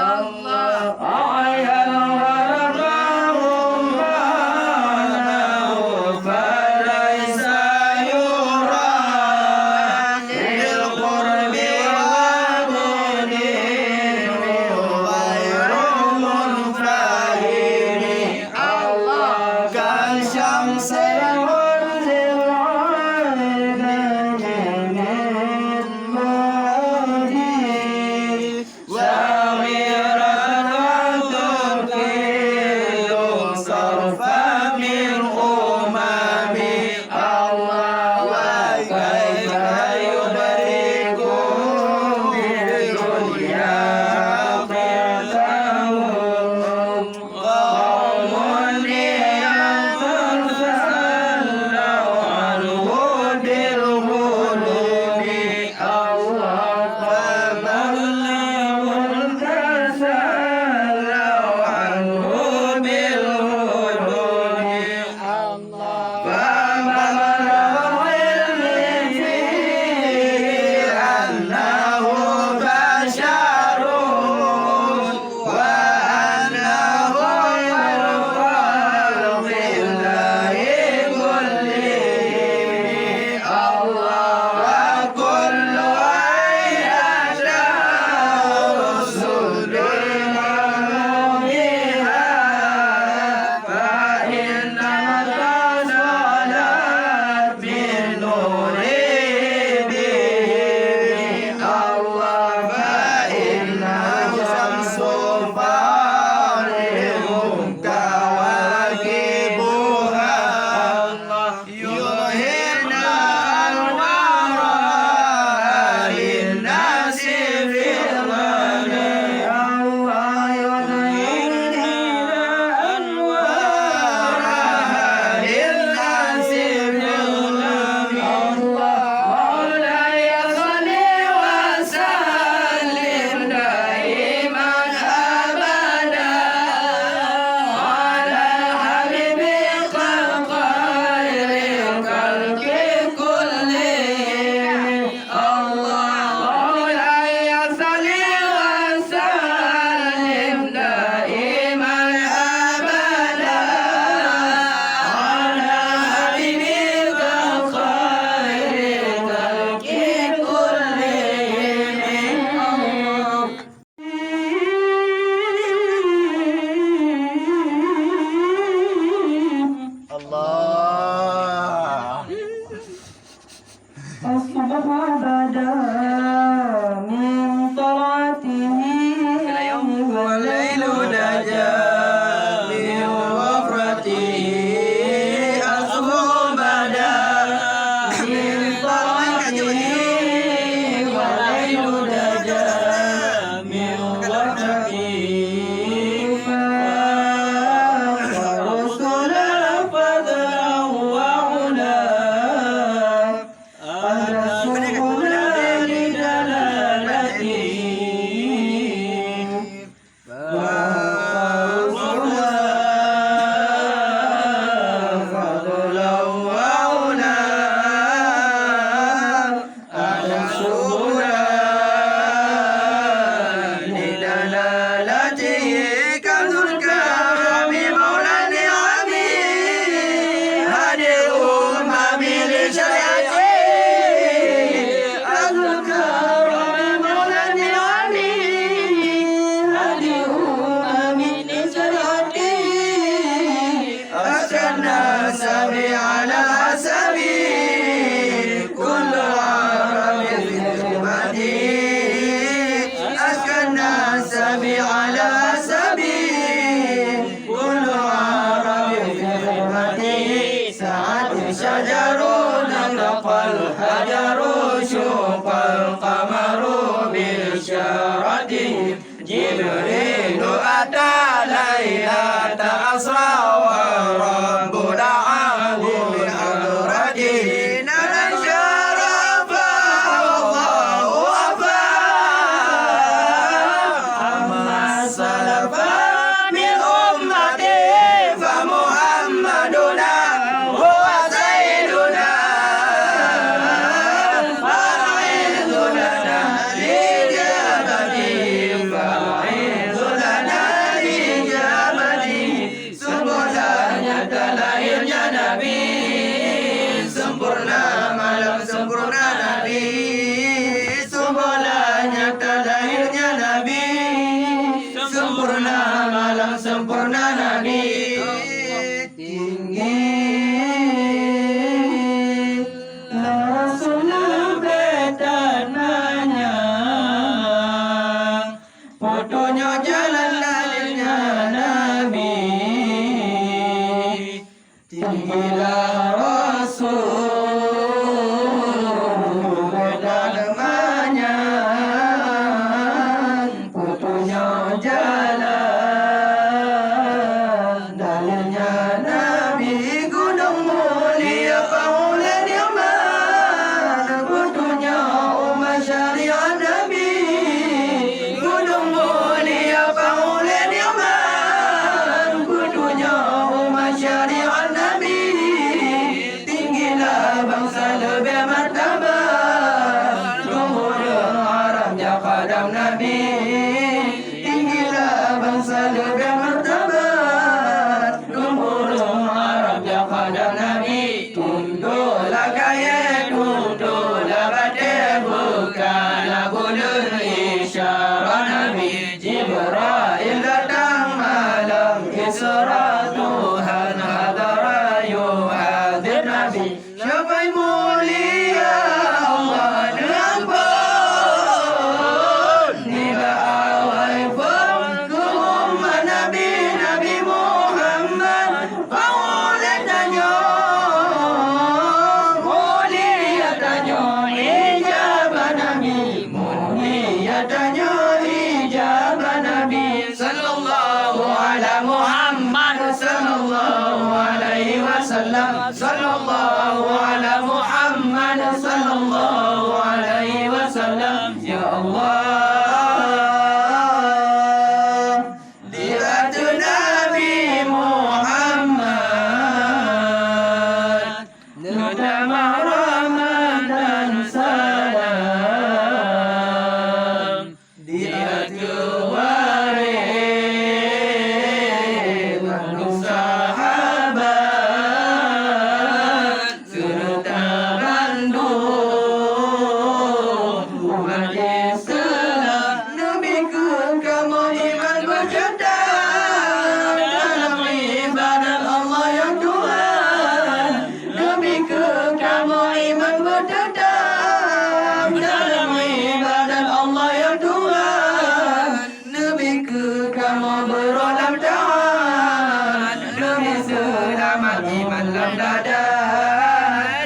Allah لا تأسرى ورب دعاه بحضرته نال شرفا الله وفاه أما السلف من أمتي فمحمدنا هو سيدنا فأعيذ لنا لإجابته فأعيذ لنا لإجابته sempurnanya terlahirnya Nabi sempurna malam sempurna Nabi sempurnanya terlahirnya Nabi sempurna malam sempurna Nabi tinggi Rasulullah betananya fotonya jalan lalirnya Nabi tinggilah Rasul betananya fotonya jalan dalilnya Nabi gunung mulia paulan Yaman fotonya umat syariat Nabi gunung mulia paulan Yaman fotonya umat syariat Nabi tinggilah bangsa lebih martabat luhur Arabnya qadam Nabi tinggilah bangsa lebih martabat luhur Arabnya qadam Nabi tunduklah kaya tunduklah batin bukanlah bulan isyarat Nabi Jibril datang malam Isra Tuhan hadara yuhadir Nabi Syafa'i mulia Allah dengan pun Nila awai pun ke umat Nabi Nabi Muhammad Paulah tanya mulia tanya ijabah Nabi mulia tanya ijabah Nabi Sallallahu ala Muhammad Sallallahu alaihi wasallam Sallallahu ala Muhammad Sallallahu alaihi wasallam Ya Allah Lihat Nabi Muhammad Nudama rahmat dan salam Lihat waris penuh sahabat serta bandung umat Islam Nabi ku kamu iman bercadang dalam ibadat Allah yang Tuhan Nabi ku kamu iman bercadang dalam ibadat Allah yang Tuhan Nabi ku kamu berolam taat Nabi selamat iman lam dada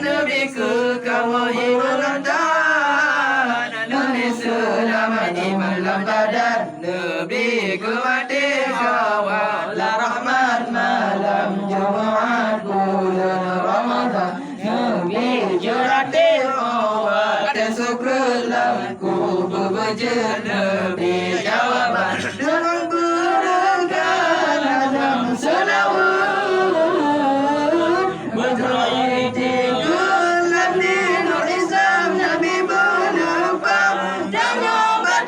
Nabi ku kamu iman taat Nabi selamat iman lam badan Nabi ku mati kawal rahmat malam Jumaat bulan Ramadan Nabi jurati awal dan syukurlah ku berbejat Nabi jawaban dengan berenggan dalam selawat berdoa tinggal di nur Islam Nabi berlempang dan nyobat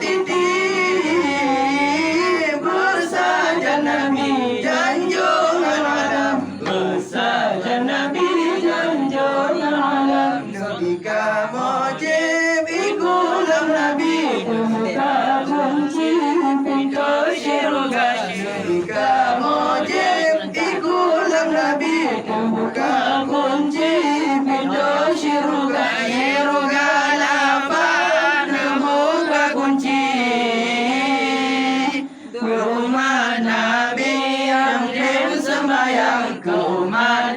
titik bersaja Nabi janjungan alam bersaja Nabi janjungan alam Nabi kamu jib ikulam Nabi buka kunci pintu syurga Nabi kamu jib ikulam Nabi buka kunci pintu syurga syurga lapan buka kunci rumah Nabi yang sembahyang ke umat